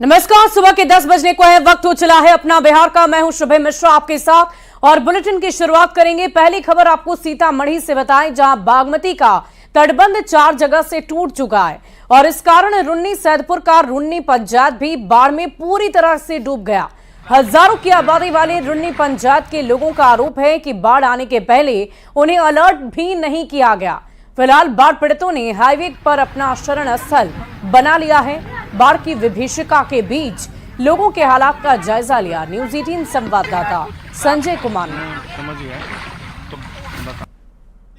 नमस्कार, सुबह के 10 बजने को है, वक्त हो चला है अपना बिहार का। मैं हूं शुभे मिश्रा आपके साथ और बुलेटिन की शुरुआत करेंगे। पहली खबर आपको सीतामढ़ी से बताएं, जहां बागमती का तटबंध 4 जगह से टूट चुका है और इस कारण रुन्नी सैदपुर का रुन्नी पंचायत भी बाढ़ में पूरी तरह से डूब गया। हजारों की आबादी वाले रुन्नी पंचायत के लोगों का आरोप है कि बाढ़ आने के पहले उन्हें अलर्ट भी नहीं किया गया। फिलहाल बाढ़ पीड़ितों ने हाईवे पर अपना शरण स्थल बना लिया है। बाढ़ की विभीषिका के बीच लोगों के हालात का जायजा लिया न्यूज़ 18 संवाददाता संजय कुमार ने।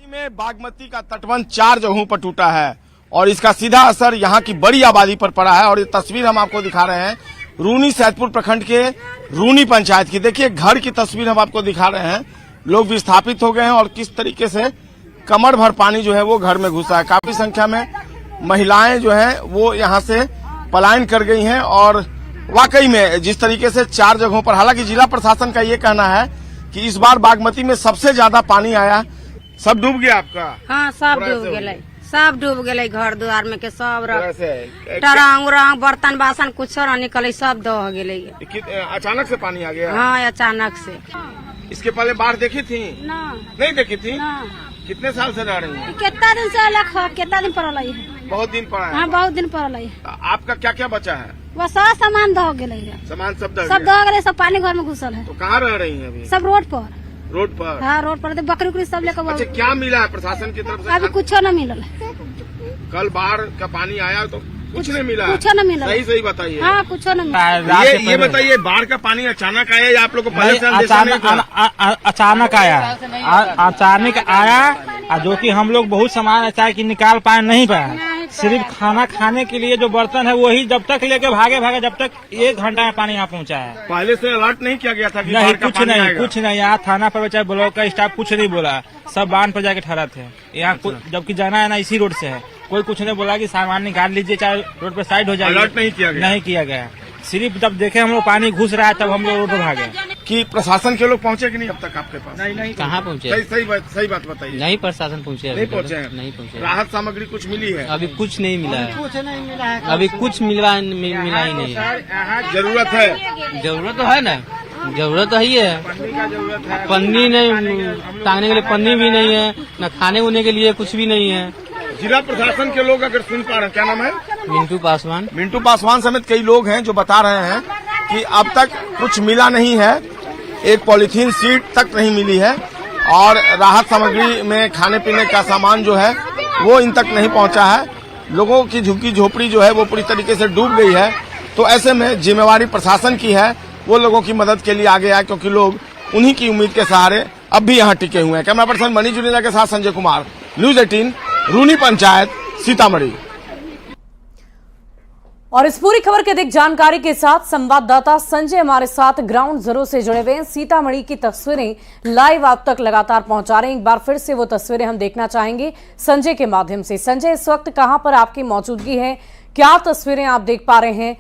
में बागमती का तटबंध 4 जगहों पर टूटा है और इसका सीधा असर यहाँ की बड़ी आबादी पर पड़ा है। और ये तस्वीर हम आपको दिखा रहे हैं रूनी सैदपुर प्रखंड के रूनी पंचायत की। देखिए, घर की तस्वीर हम आपको दिखा रहे हैं। लोग विस्थापित हो गए हैं और किस तरीके से कमर भर पानी जो है वो घर में घुसा है। काफी संख्या में महिलाएं जो है वो यहाँ से पलायन कर गई हैं और वाकई में जिस तरीके से 4 जगहों पर, हालांकि जिला प्रशासन का ये कहना है कि इस बार बागमती में सबसे ज्यादा पानी आया। सब डूब गया आपका? हाँ, सब डूब गए, सब डूब गए। घर द्वार में के सब टरंग उरंग बर्तन बासन कुछ न निकले, सब दह गए। अचानक से पानी आ गया? हाँ, अचानक से। इसके पहले बाढ़ देखी थी? नहीं देखी थी। कितने साल से रह रही हैं? कितना दिन से अलग है, कितना दिन पड़ल है? बहुत दिन पड़ा है। हाँ, बहुत दिन पड़ल है। आपका क्या क्या बचा है? वो सब सामान दह गए, सामान सब दह गए, सब पानी घर में घुसल है। तो कहाँ रह रही हैं अभी? सब रोड पर। रोड पर? हाँ, रोड पर बकरी उकरी सब लेकर। अच्छा, क्या मिला है प्रशासन की तरफ से? अभी कुछ न मिलल। कल बाढ़ का पानी आया तो कुछ नहीं मिला? कुछ न मिला। सही बताइए। हाँ, कुछ न मिला। ये बताइए, बाढ़ का पानी अचानक आया या आप लोग को पहले से अचानक आया? अचानक आया, जो कि हम लोग बहुत सामान ऐसा है कि निकाल पाए नहीं पाए। सिर्फ खाना खाने के लिए जो बर्तन है वही जब तक लेके भागे जब तक 1 घंटा में पानी यहाँ पहुँचा है। पहले से अलर्ट नहीं किया गया था कि नहीं, कुछ नहीं। यहाँ थाना पर चाहे ब्लॉक का स्टाफ कुछ नहीं बोला, सब बांध पर जाके ठहरा थे। यहाँ जबकि जाना है ना इसी रोड से है, कोई कुछ नहीं बोला कि सामान निकाल लीजिए चाहे रोड पर साइड हो जाए। अलर्ट नहीं किया गया। सिर्फ जब देखे हम लोग पानी घुस रहा है तब हम लोग रोड पर भागे। कि प्रशासन के लोग पहुंचे कि नहीं अब तक आपके पास? नहीं, कहाँ पहुँचे? सही बात बताइए। नहीं, प्रशासन पहुँचे? नहीं पहुँचे? नहीं पहुँचे। राहत सामग्री कुछ मिली है? अभी कुछ नहीं मिला है। अभी कुछ मिला ही नहीं है। जरूरत है? जरूरत तो है ना, जरूरत तो ही है। पन्नी नहीं, टांगने के लिए पन्नी भी नहीं है, न खाने उने के लिए कुछ भी नहीं है। जिला प्रशासन के लोग अगर सुन पा रहे हैं, क्या नाम है? मिंटू पासवान समेत कई लोग हैं जो बता रहे हैं कि अब तक कुछ मिला नहीं है। एक पॉलीथीन सीट तक नहीं मिली है और राहत सामग्री में खाने पीने का सामान जो है वो इन तक नहीं पहुंचा है। लोगों की झुग्गी झोपड़ी जो है वो पूरी तरीके से डूब गई है। तो ऐसे में जिम्मेवारी प्रशासन की है, वो लोगों की मदद के लिए आगे आए, क्योंकि लोग उन्हीं की उम्मीद के सहारे अब भी यहाँ टिके हुए हैं। कैमरा पर्सन मनीष जुनेजा के साथ संजय कुमार, न्यूज़ 18 रूनी पंचायत, सीतामढ़ी। और इस पूरी खबर की अधिक जानकारी के साथ संवाददाता संजय हमारे साथ ग्राउंड जीरो से जुड़े हुए हैं। सीतामढ़ी की तस्वीरें लाइव आप तक लगातार पहुंचा रहे हैं। एक बार फिर से वो तस्वीरें हम देखना चाहेंगे संजय के माध्यम से। संजय, इस वक्त कहां पर आपकी मौजूदगी है, क्या तस्वीरें आप देख पा रहे हैं?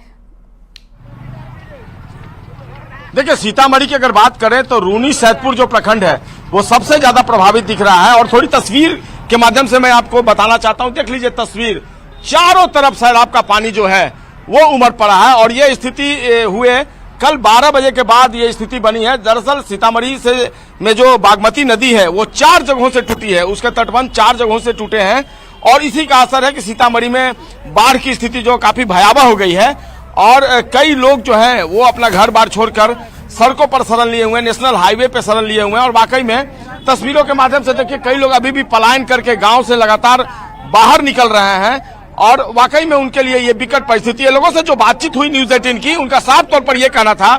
देखिए, सीतामढ़ी की अगर बात करें तो रूनी सैदपुर जो प्रखंड है वो सबसे ज्यादा प्रभावित दिख रहा है। और थोड़ी तस्वीर के माध्यम से मैं आपको बताना चाहता हूं। देख लीजिए तस्वीर, चारों तरफ सैलाब का पानी जो है वो उमड़ पड़ा है और ये स्थिति हुए कल 12 बजे के बाद ये स्थिति बनी है। दरअसल सीतामढ़ी से में जो बागमती नदी है वो 4 जगहों से टूटी है, उसके तटबंध 4 जगहों से टूटे हैं और इसी का असर है कि सीतामढ़ी में बाढ़ की स्थिति जो काफी भयावह हो गई है और कई लोग जो है वो अपना घर बार छोड़कर सड़कों पर शरण लिए हुए हैं, नेशनल हाईवे पे शरण लिए हुए हैं। और वाकई में तस्वीरों के माध्यम से देखिए, कई लोग अभी भी पलायन करके गांव से लगातार बाहर निकल रहे हैं और वाकई में उनके लिए ये विकट परिस्थिति है। लोगों से जो बातचीत हुई न्यूज़ 18 की, उनका साफ तौर पर यह कहना था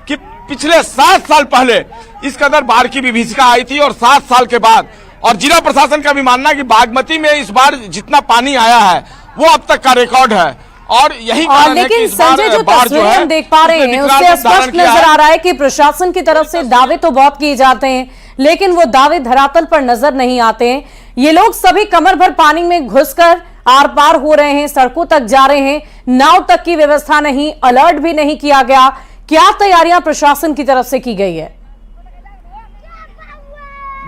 कि पिछले 7 साल पहले इस कदर बाढ़ की विभीषिका आई थी और 7 साल के बाद, और जिला प्रशासन का भी मानना है कि बागमती में इस बार जितना पानी आया है वो अब तक का रिकॉर्ड है। और यही कारण है कि इस बार संजय, जो तस्वीरें हम देख पा रहे हैं उससे स्पष्ट नजर आ रहा है कि प्रशासन की तरफ से दावे तो बहुत किए जाते हैं लेकिन वो दावे धरातल पर नजर नहीं आते हैं। ये लोग सभी कमर भर पानी में घुसकर आर पार हो रहे हैं, सड़कों तक जा रहे हैं, नाव तक की व्यवस्था नहीं, अलर्ट भी नहीं किया गया। क्या तैयारियां प्रशासन की तरफ से की गई है?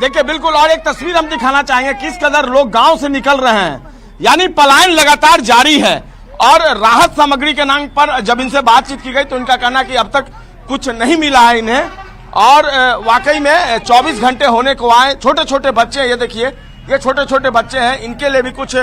देखिए, बिल्कुल, और एक तस्वीर हम दिखाना चाहेंगे किस कदर लोग गांव से निकल रहे हैं, यानी पलायन लगातार जारी है और राहत सामग्री के नाम पर जब इनसे बातचीत की गई तो इनका कहना कि अब तक कुछ नहीं मिला है इन्हें। और वाकई में 24 घंटे होने को आए, छोटे छोटे बच्चे, ये देखिए ये छोटे छोटे बच्चे हैं, इनके लिए भी कुछ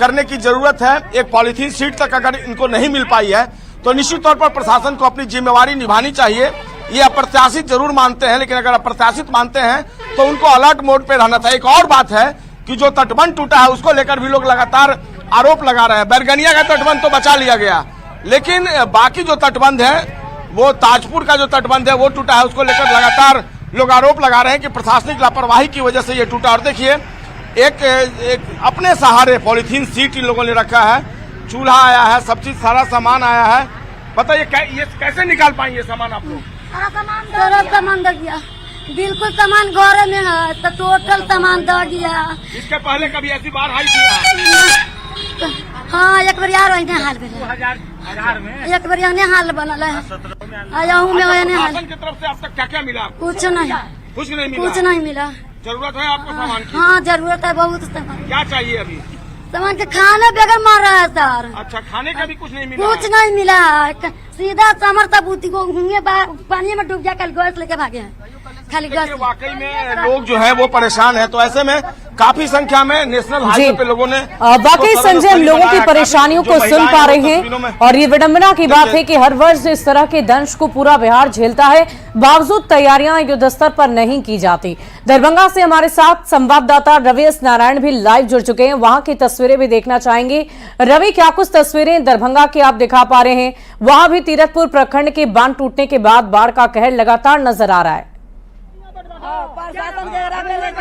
करने की जरूरत है। एक पॉलीथीन शीट तक अगर इनको नहीं मिल पाई है तो निश्चित तौर पर प्रशासन को अपनी जिम्मेवारी निभानी चाहिए। ये अप्रत्याशित जरूर मानते हैं, लेकिन अगर अप्रत्याशित मानते हैं तो उनको अलर्ट मोड पे रहना चाहिए। एक और बात है कि जो तटबंध टूटा है उसको लेकर भी लोग लगातार आरोप लगा रहे हैं। बैरगनिया का तटबंध तो बचा लिया गया, लेकिन बाकी जो तटबंध है, वो ताजपुर का जो तटबंध है वो टूटा है, उसको लेकर लगातार लोग आरोप लगा रहे हैं कि प्रशासनिक लापरवाही की वजह से ये टूटा। और देखिए एक अपने सहारे पॉलीथीन सीट इन लोगों ने रखा है, चूल्हा आया है, सब चीज सारा सामान आया है। बताइए ये कैसे निकाल पाएंगे सामान आप लोग? सारा सामान दे दिया, बिल्कुल सामान घर में है तो टोटल सामान दे दिया। इसके पहले कभी ऐसी बार आई थी? हाँ, एक बार यार हाल में एक बार हाल बनल है। प्रशासन की तरफ से अब तक क्या क्या मिला? कुछ नहीं कुछ नहीं मिला। जरूरत है आपको सामान की? हाँ, जरूरत है बहुत सामान। क्या चाहिए अभी? सामान के खाने बगैर मर रहा है सर। अच्छा, खाने का भी कुछ नहीं मिला? कुछ नहीं मिला, सीधा समरता बूती को घूमे पानी में डूब गया, कल गैस लेके भागे हैं, खाली गैस। वाकई में लोग जो है वो परेशान है। तो ऐसे में काफी संख्या में नेशनल हाईवे पे लोगों ने वाकई संजय, हम लोगों की परेशानियों को सुन पा रहे हैं और ये विडंबना की बात है कि हर वर्ष इस तरह के दंश को पूरा बिहार झेलता है, बावजूद तैयारियां युद्ध स्तर पर नहीं की जाती। दरभंगा से हमारे साथ संवाददाता रवि एस नारायण भी लाइव जुड़ चुके हैं, वहां की तस्वीरें भी देखना चाहेंगे। रवि, क्या कुछ तस्वीरें दरभंगा की आप दिखा पा रहे हैं? वहां भी तीरथपुर प्रखंड के बांध टूटने के बाद बाढ़ का कहर लगातार नजर आ रहा है।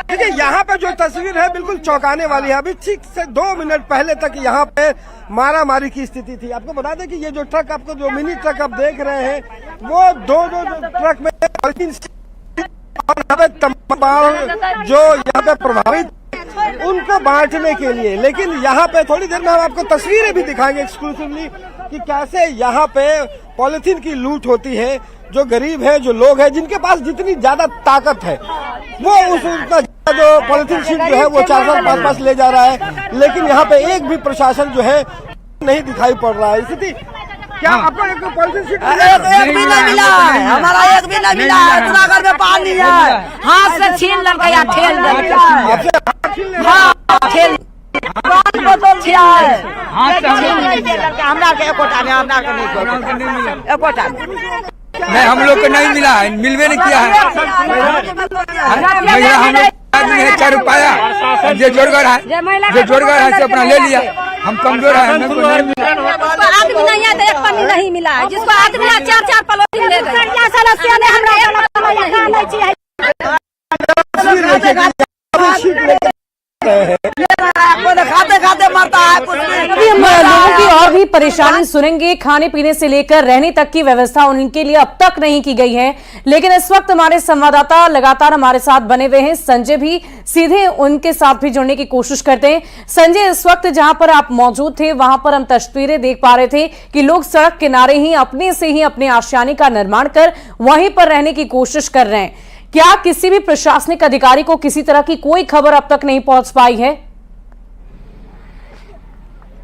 देखिए, यहाँ पे जो तस्वीर है बिल्कुल चौंकाने वाली है। अभी ठीक से 2 मिनट पहले तक यहाँ पे मारा मारी की स्थिति थी। आपको बता दें कि ये जो ट्रक, आपको जो मिनी ट्रक आप देख रहे हैं, वो दो ट्रक में जो यहाँ पे प्रभावित उनको बांटने के लिए। लेकिन यहाँ पे थोड़ी देर में हम आपको तस्वीरें भी दिखाएंगे एक्सक्लूसिवली कि कैसे यहाँ पे पॉलिथीन की लूट होती है। जो गरीब है, जो लोग हैं, जिनके पास जितनी ज्यादा ताकत है, वो उतना जो पॉलिथीन शीट जो है वो 4-5 पास ले जा रहा है। लेकिन यहाँ पे एक भी प्रशासन जो है नहीं दिखाई पड़ रहा है। स्थिति क्या आपको एक पॉलिथीन शीट एक भी नहीं मिला है? हमारा एक भी नहीं मिला है। पूरा घर में पानी है, हाथ से छीन लड़का या ठेल नहीं, हम लोग को नहीं मिला है, मिलवे नहीं किया है। महिला हम लोग आदमी है 4 रुपया, जो जोड़गर है से अपना ले लिया। हम कमजोर है, हमको नहीं मिला। आदमी नहीं है तो एक पानी नहीं मिला है, जिसको आदमी 4-4 पॉलिथीन ले गए। खाते खाते मरता है। अभी हम लोगों की और भी परेशानी सुनेंगे। खाने पीने से लेकर रहने तक की व्यवस्था उनके लिए अब तक नहीं की गई है। लेकिन इस वक्त हमारे संवाददाता लगातार हमारे साथ बने हुए हैं, संजय भी सीधे उनके साथ भी जुड़ने की कोशिश करते हैं। संजय, इस वक्त जहां पर आप मौजूद थे वहां पर हम तस्वीरें देख पा रहे थे कि लोग सड़क किनारे ही अपने से ही अपने आशियाने का निर्माण कर वहीं पर रहने की कोशिश कर रहे हैं। क्या किसी भी प्रशासनिक अधिकारी को किसी तरह की कोई खबर अब तक नहीं पहुंच पाई है?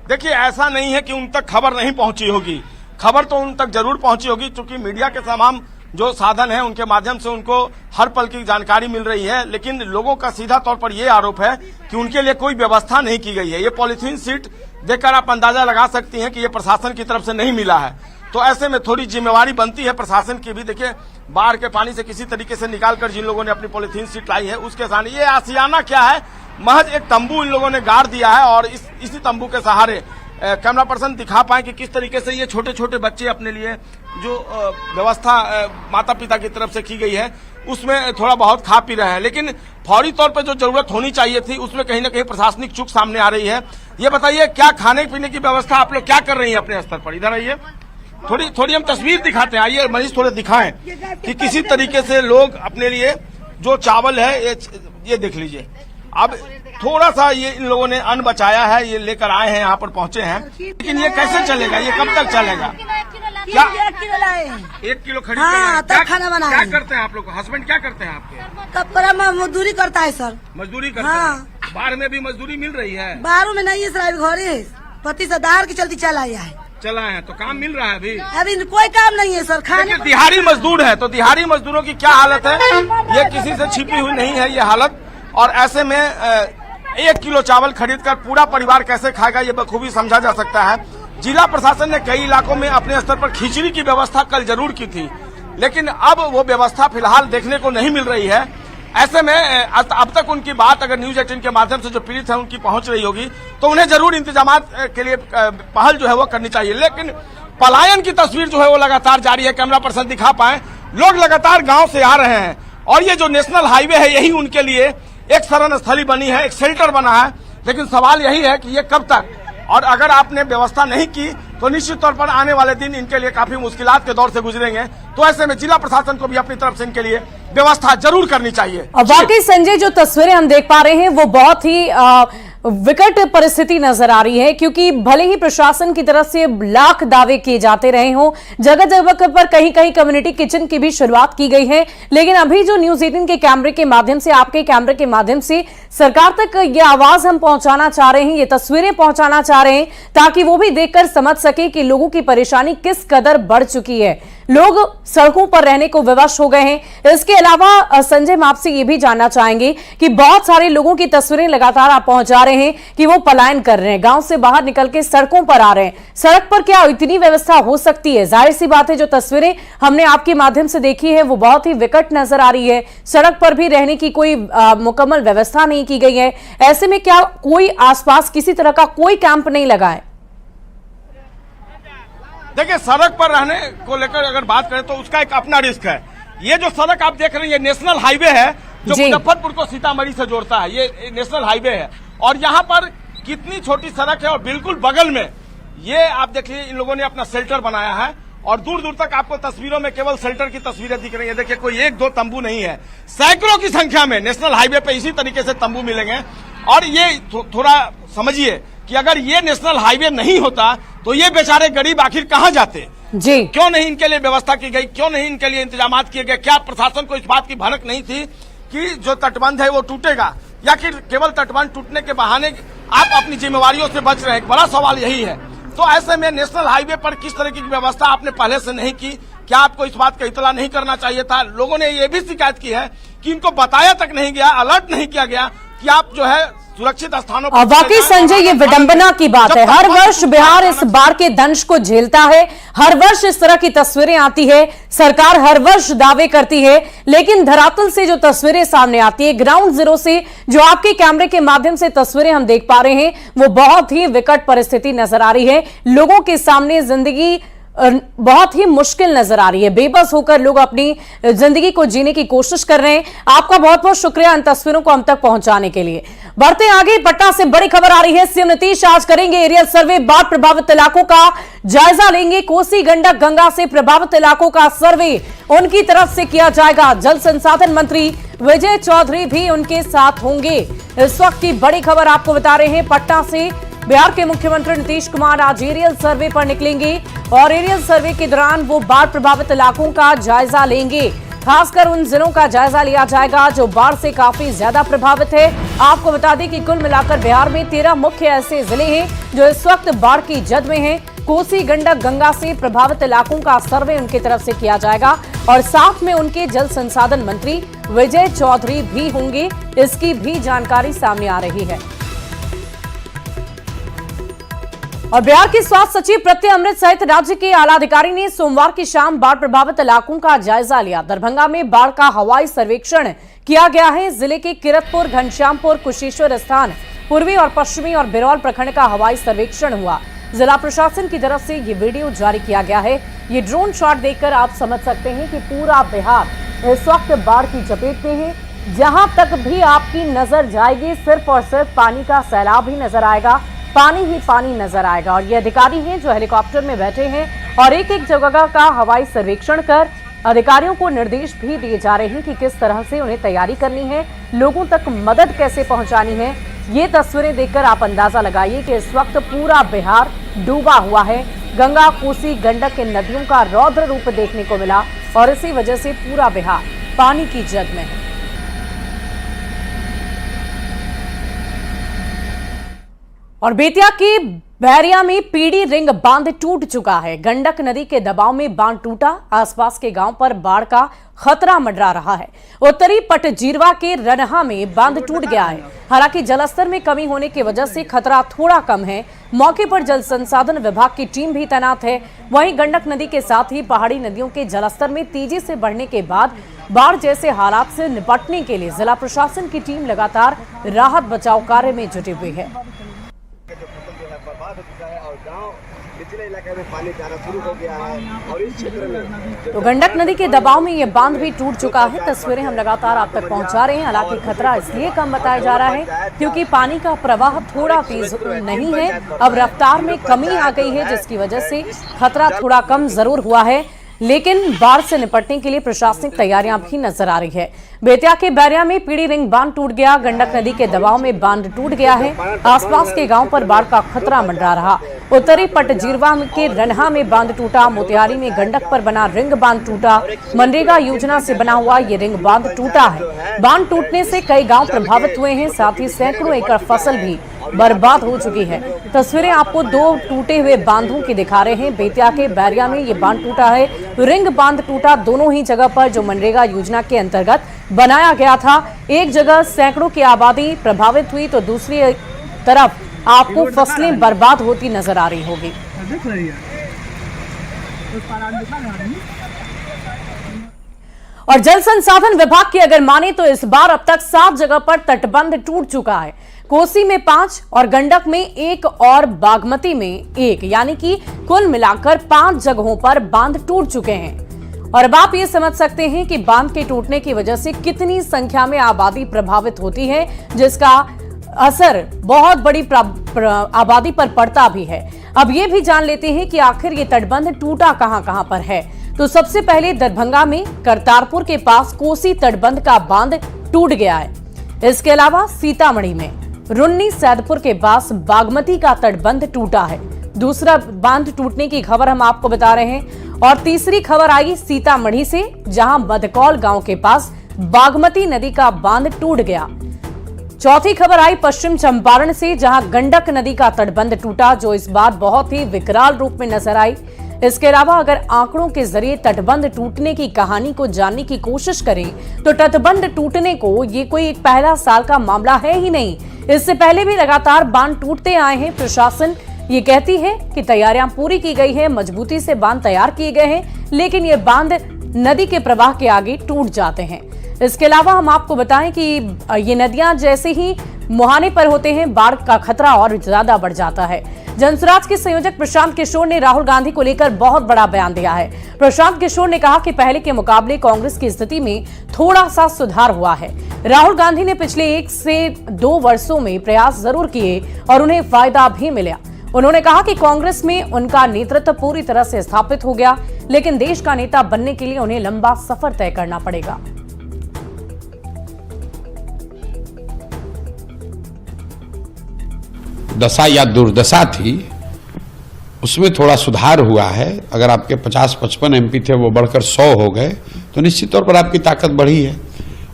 देखिए, ऐसा नहीं है कि उन तक खबर नहीं पहुंची होगी, खबर तो उन तक जरूर पहुंची होगी, क्योंकि मीडिया के तमाम जो साधन है उनके माध्यम से उनको हर पल की जानकारी मिल रही है। लेकिन लोगों का सीधा तौर पर यह आरोप है कि उनके लिए कोई व्यवस्था नहीं की गई है। ये पॉलीथीन सीट देखकर आप अंदाजा लगा सकती हैं कि ये प्रशासन की तरफ से नहीं मिला है। तो ऐसे में थोड़ी जिम्मेवारी बनती है प्रशासन की भी। देखिए, बाढ़ के पानी से किसी तरीके से निकालकर जिन लोगों ने अपनी पॉलीथीन सीट लाई है उसके सामने ये आशियाना क्या है, महज एक तंबू इन लोगों ने गाड़ दिया है। और इसी तंबू के सहारे कैमरा पर्सन दिखा पाए कि किस तरीके से ये छोटे छोटे बच्चे अपने लिए जो व्यवस्था माता पिता की तरफ से की गई है उसमें थोड़ा बहुत खा पी रहे हैं। लेकिन फौरी तौर पर जो जरूरत होनी चाहिए थी उसमें कहीं ना कहीं प्रशासनिक चूक सामने आ रही है। ये बताइए, क्या खाने पीने की व्यवस्था आप लोग क्या कर रही है अपने स्तर पर? इधर आइए, थोड़ी हम तस्वीर दिखाते हैं। आइए मनीष, थोड़े दिखाएं कि किसी तरीके से लोग अपने लिए जो चावल है ये देख लीजिए। अब थोड़ा सा ये इन लोगों ने अन्न बचाया है, ये लेकर आए हैं, यहाँ पर पहुंचे हैं। लेकिन ये कैसे चलेगा, ये कब तक चलेगा? क्या 1 किलो खरीद? हाँ, तब खाना बनाए। क्या करते हैं आप लोग? हस्बैंड क्या करते हैं आपके? कपड़ा मजदूरी करता है सर। मजदूरी करते हाँ। हैं। बाहर में भी मजदूरी मिल रही है? बाहरों में नहीं है सर, घर है। पति से दार के चलती चला आया है। चला है तो काम मिल रहा है अभी कोई काम नहीं है सर। खाने देखिए, दिहाड़ी मजदूर है तो दिहाड़ी मजदूरों की क्या हालत है, ये किसी से छिपी हुई नहीं है ये हालत। और ऐसे में 1 किलो चावल खरीदकर पूरा परिवार कैसे खाएगा ये बखूबी समझा जा सकता है। जिला प्रशासन ने कई इलाकों में अपने स्तर पर खिचड़ी की व्यवस्था कल जरूर की थी, लेकिन अब वो व्यवस्था फिलहाल देखने को नहीं मिल रही है। ऐसे में अब तक उनकी बात अगर न्यूज 18 के माध्यम से जो पीड़ित है उनकी पहुंच रही होगी तो उन्हें जरूर इंतजामात के लिए पहल जो है वो करनी चाहिए। लेकिन पलायन की तस्वीर जो है वो लगातार जारी है। कैमरा पर्सन दिखा पाए, लोग लगातार गांव से आ रहे हैं और ये जो नेशनल हाईवे है यही उनके लिए एक शरण स्थली बनी है, एक शेल्टर बना है। लेकिन सवाल यही है कि ये कब तक, और अगर आपने व्यवस्था नहीं की तो निश्चित तौर पर आने वाले दिन इनके लिए काफी मुश्किलात के दौर से गुजरेंगे। तो ऐसे में जिला प्रशासन को भी अपनी तरफ से इनके लिए व्यवस्था जरूर करनी चाहिए। और वाकई संजय, जो तस्वीरें हम देख पा रहे हैं वो बहुत ही विकट परिस्थिति नजर आ रही है, क्योंकि भले ही प्रशासन की तरफ से लाख दावे किए जाते रहे हों, जगह जगह पर कहीं कहीं कम्युनिटी किचन की भी शुरुआत की गई है, लेकिन अभी जो न्यूज 18 के कैमरे के माध्यम से, आपके कैमरे के माध्यम से सरकार तक ये आवाज हम पहुंचाना चाह रहे हैं, ये तस्वीरें पहुंचाना चाह रहे हैं, ताकि वो भी देखकर समझ सके कि लोगों की परेशानी किस कदर बढ़ चुकी है। लोग सड़कों पर रहने को विवश हो गए हैं। इसके अलावा संजय, हम आपसे ये भी जानना चाहेंगे कि बहुत सारे लोगों की तस्वीरें लगातार आप पहुंचा रहे हैं कि वो पलायन कर रहे हैं, गांव से बाहर निकल के सड़कों पर आ रहे हैं। सड़क पर क्या इतनी व्यवस्था हो सकती है? जाहिर सी बात है, जो तस्वीरें हमने आपके माध्यम से देखी है वो बहुत ही विकट नजर आ रही है। सड़क पर भी रहने की कोई मुकम्मल व्यवस्था नहीं की गई है। ऐसे में क्या कोई आसपास किसी तरह का कोई कैंप नहीं लगा है? देखिए, सड़क पर रहने को लेकर अगर बात करें तो उसका एक अपना रिस्क है। ये जो सड़क आप देख रहे हैं ये नेशनल हाईवे है जो मुजफ्फरपुर को सीतामढ़ी से जोड़ता है। ये नेशनल हाईवे है और यहाँ पर कितनी छोटी सड़क है और बिल्कुल बगल में ये आप देखिए इन लोगों ने अपना शेल्टर बनाया है और दूर दूर तक आपको तस्वीरों में केवल शेल्टर की तस्वीरें दिख रही है। देखिए, कोई 1-2 तंबू नहीं है, सैकड़ों की संख्या में नेशनल हाईवे पे इसी तरीके से तंबू मिलेंगे। और ये थोड़ा समझिए कि अगर ये नेशनल हाईवे नहीं होता तो ये बेचारे गरीब आखिर कहाँ जाते जी? क्यों नहीं इनके लिए व्यवस्था की गई, क्यों नहीं इनके लिए इंतजामात किए गए? क्या प्रशासन को इस बात की भनक नहीं थी कि जो तटबंध है वो टूटेगा, या फिर केवल तटबंध टूटने के बहाने आप अपनी जिम्मेवारियों से बच रहे हैं? बड़ा सवाल यही है। तो ऐसे में नेशनल हाईवे पर किस तरह की व्यवस्था आपने पहले से नहीं की? क्या आपको इस बात का इतला नहीं करना चाहिए था? लोगों ने ये भी शिकायत की है कि इनको बताया तक नहीं गया, अलर्ट नहीं किया गया कि आप जो है सुरक्षित स्थानों पर। वाकई संजय, ये विडंबना की बात है। हर वर्ष बिहार इस बाढ़ के दंश को झेलता है, हर वर्ष इस तरह की तस्वीरें आती है, सरकार हर वर्ष दावे करती है, लेकिन धरातल से जो तस्वीरें सामने आती है, ग्राउंड जीरो से जो आपके कैमरे के माध्यम से तस्वीरें हम देख पा रहे हैं, वो बहुत ही विकट परिस्थिति नजर आ रही है। लोगों के सामने जिंदगी बहुत ही मुश्किल नजर आ रही है। बेबस होकर लोग अपनी जिंदगी को जीने की कोशिश कर रहे हैं। आपका बहुत बहुत शुक्रिया इन तस्वीरों को हम तक पहुंचाने के लिए। बढ़ते आगे, पटना से बड़ी खबर आ रही है। सीएम नीतीश आज करेंगे एरियल सर्वे, बाढ़ प्रभावित इलाकों का जायजा लेंगे। कोसी गंडक गंगा से प्रभावित इलाकों का सर्वे उनकी तरफ से किया जाएगा। जल संसाधन मंत्री विजय चौधरी भी उनके साथ होंगे। इस वक्त की बड़ी खबर आपको बता रहे हैं पटना से। बिहार के मुख्यमंत्री नीतीश कुमार आज एरियल सर्वे पर निकलेंगे और एरियल सर्वे के दौरान वो बाढ़ प्रभावित इलाकों का जायजा लेंगे। खासकर उन जिलों का जायजा लिया जाएगा जो बाढ़ से काफी ज्यादा प्रभावित है। आपको बता दें कि कुल मिलाकर बिहार में 13 मुख्य ऐसे जिले हैं जो इस वक्त बाढ़ की जद में हैं। कोसी गंडक गंगा से प्रभावित इलाकों का सर्वे उनकी तरफ से किया जाएगा और साथ में उनके जल संसाधन मंत्री विजय चौधरी भी होंगे। इसकी भी जानकारी सामने आ रही है। और बिहार के स्वास्थ्य सचिव प्रत्यय अमृत सहित राज्य के आला अधिकारी ने सोमवार की शाम बाढ़ प्रभावित इलाकों का जायजा लिया। दरभंगा में बाढ़ का हवाई सर्वेक्षण किया गया है। जिले के किरतपुर, घनश्यामपुर, कुशेश्वर स्थान, पूर्वी और पश्चिमी और बिरौल प्रखंड का हवाई सर्वेक्षण हुआ। जिला प्रशासन की तरफ से ये वीडियो जारी किया गया है। ये ड्रोन शॉट देखकर आप समझ सकते हैं कि पूरा बिहार इस वक्त बाढ़ की चपेट में है। जहां तक भी आपकी नजर जाएगी सिर्फ और सिर्फ पानी का सैलाब ही नजर आएगा, पानी ही पानी नजर आएगा। और ये अधिकारी हैं जो हेलीकॉप्टर में बैठे हैं और एक एक जगह का हवाई सर्वेक्षण कर अधिकारियों को निर्देश भी दिए जा रहे हैं कि किस तरह से उन्हें तैयारी करनी है, लोगों तक मदद कैसे पहुंचानी है। ये तस्वीरें देखकर आप अंदाजा लगाइए कि इस वक्त पूरा बिहार डूबा हुआ है। गंगा, कोसी, गंडक के नदियों का रौद्र रूप देखने को मिला और इसी वजह से पूरा बिहार पानी की जद में है। और बेतिया के बैरिया में पीड़ी रिंग बांध टूट चुका है। गंडक नदी के दबाव में बांध टूटा, आसपास के गांव पर बाढ़ का खतरा मंडरा रहा है। उत्तरी पटजीरवा के रनहा में बांध टूट गया है। हालांकि जलस्तर में कमी होने की वजह से खतरा थोड़ा कम है। मौके पर जल संसाधन विभाग की टीम भी तैनात है। वहीं गंडक नदी के साथ ही पहाड़ी नदियों के जलस्तर में तेजी से बढ़ने के बाद बाढ़ जैसे हालात से निपटने के लिए जिला प्रशासन की टीम लगातार राहत बचाव कार्य में जुटी हुई है। पानी जाना शुरू हो गया है और इस क्षेत्र में तो गंडक नदी के दबाव में ये बांध भी टूट चुका है। तस्वीरें हम लगातार आप तक पहुंचा रहे हैं। हालांकि खतरा इसलिए कम बताया जा रहा है क्योंकि पानी का प्रवाह थोड़ा तेज नहीं है, अब रफ्तार में कमी आ गई है, जिसकी वजह से खतरा थोड़ा कम जरूर हुआ है। लेकिन बाढ़ से निपटने के लिए प्रशासनिक तैयारियां भी नजर आ रही है। बेतिया के बैरिया में पीड़ी रिंग बांध टूट गया। गंडक नदी के दबाव में बांध टूट गया है। आसपास के गांव पर बाढ़ का खतरा मंडरा रहा। उत्तरी पटजीरवा के रनहा में बांध टूटा। मोतिहारी में गंडक पर बना रिंग बांध टूटा। मनरेगा योजना से बना हुआ ये रिंग बांध टूटा है। बांध टूटने से कई गांव प्रभावित हुए हैं, साथ ही सैकड़ों एकड़ फसल भी बर्बाद हो चुकी है। तस्वीरें आपको दो टूटे हुए बांधों की दिखा रहे हैं। बेतिया के बैरिया में ये बांध टूटा है, रिंग बांध टूटा दोनों ही जगह पर जो मनरेगा योजना के अंतर्गत बनाया गया था। एक जगह सैकड़ों की आबादी प्रभावित हुई तो दूसरी तरफ आपको फसलें बर्बाद होती नजर आ रही होगी। और जल संसाधन विभाग की अगर माने तो इस बार अब तक 7 जगह पर तटबंध टूट चुका है। कोसी में 5 और गंडक में 1 और बागमती में 1, यानी कि कुल मिलाकर 5 जगहों पर बांध टूट चुके हैं। और अब आप ये समझ सकते हैं कि बांध के टूटने की वजह से कितनी संख्या में आबादी प्रभावित होती है, जिसका असर बहुत बड़ी आबादी पर पड़ता भी है। अब ये भी जान लेते हैं कि आखिर ये तटबंध टूटा कहां पर है। तो सबसे पहले दरभंगा में करतारपुर के पास कोसी तटबंध का बांध टूट गया है। इसके अलावा सीतामढ़ी में रुन्नी सैदपुर के पास बागमती का तटबंध टूटा है। दूसरा बांध टूटने की खबर हम आपको बता रहे हैं। और तीसरी खबर आई सीतामढ़ी से, जहां मदकौल गांव के पास बागमती नदी का बांध टूट गया। चौथी खबर आई पश्चिम चंपारण से, जहां गंडक नदी का तटबंध टूटा, जो इस बार बहुत ही विकराल रूप में नजर आई। इसके अलावा अगर आंकड़ों के जरिए तटबंध टूटने की कहानी को जानने की कोशिश करें तो तटबंध टूटने को ये कोई एक पहला साल का मामला है ही नहीं। इससे पहले भी लगातार बांध टूटते आए हैं। प्रशासन ये कहती है कि तैयारियां पूरी की गई है, मजबूती से बांध तैयार किए गए हैं, लेकिन ये बांध नदी के प्रवाह के आगे टूट जाते हैं। इसके अलावा हम आपको बताएं कि ये नदियां जैसे ही मुहाने पर होते हैं, बाढ़ का खतरा और ज्यादा बढ़ जाता है। जनसुराज के संयोजक प्रशांत किशोर ने राहुल गांधी को लेकर बहुत बड़ा बयान दिया है। प्रशांत किशोर ने कहा कि पहले के मुकाबले कांग्रेस की स्थिति में थोड़ा सा सुधार हुआ है। राहुल गांधी ने पिछले 1 से 2 वर्षों में प्रयास जरूर किए और उन्हें फायदा भी मिला। उन्होंने कहा कि कांग्रेस में उनका नेतृत्व पूरी तरह से स्थापित हो गया, लेकिन देश का नेता बनने के लिए उन्हें लंबा सफर तय करना पड़ेगा। दशा या दुर्दशा थी, उसमें थोड़ा सुधार हुआ है। अगर आपके 50-55 एमपी थे वो बढ़कर 100 हो गए तो निश्चित तौर पर आपकी ताकत बढ़ी है।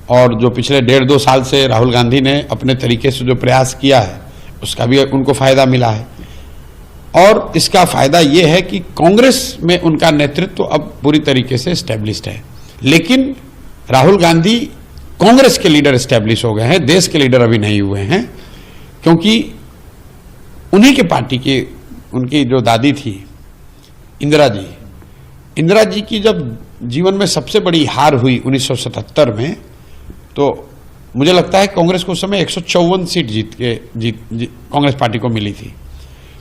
और जो पिछले 1.5-2 साल से राहुल गांधी ने अपने तरीके से जो प्रयास किया है उसका भी उनको फायदा मिला है। और इसका फायदा ये है कि कांग्रेस में उनका नेतृत्व अब पूरी तरीके से स्टैब्लिश्ड है। लेकिन राहुल गांधी कांग्रेस के लीडर स्टैब्लिश हो गए हैं, देश के लीडर अभी नहीं हुए हैं, क्योंकि उन्हीं के पार्टी की उनकी जो दादी थी इंदिरा जी की जब जीवन में सबसे बड़ी हार हुई 1977 में, तो मुझे लगता है कांग्रेस को उस समय 154 सीट कांग्रेस पार्टी को मिली थी।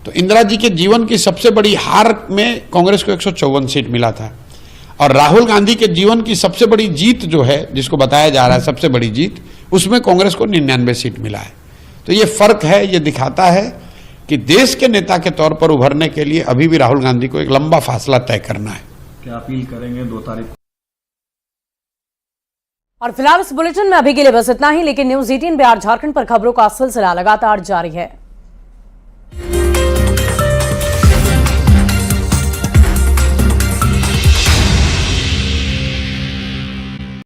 तो इंदिरा जी के जीवन की सबसे बड़ी हार में कांग्रेस को 154 सीट मिला था। और राहुल गांधी के जीवन की सबसे बड़ी जीत जो है, जिसको बताया जा रहा है सबसे बड़ी जीत, उसमें कांग्रेस को 99 सीट मिला है। तो ये फर्क है, ये दिखाता है कि देश के नेता के तौर पर उभरने के लिए अभी भी राहुल गांधी को एक लंबा फासला तय करना है। क्या अपील करेंगे 2 तारीख? और फिलहाल इस बुलेटिन में अभी के लिए बस इतना ही, लेकिन न्यूज़ 18 बिहार झारखंड पर खबरों का सिलसिला लगातार जारी है।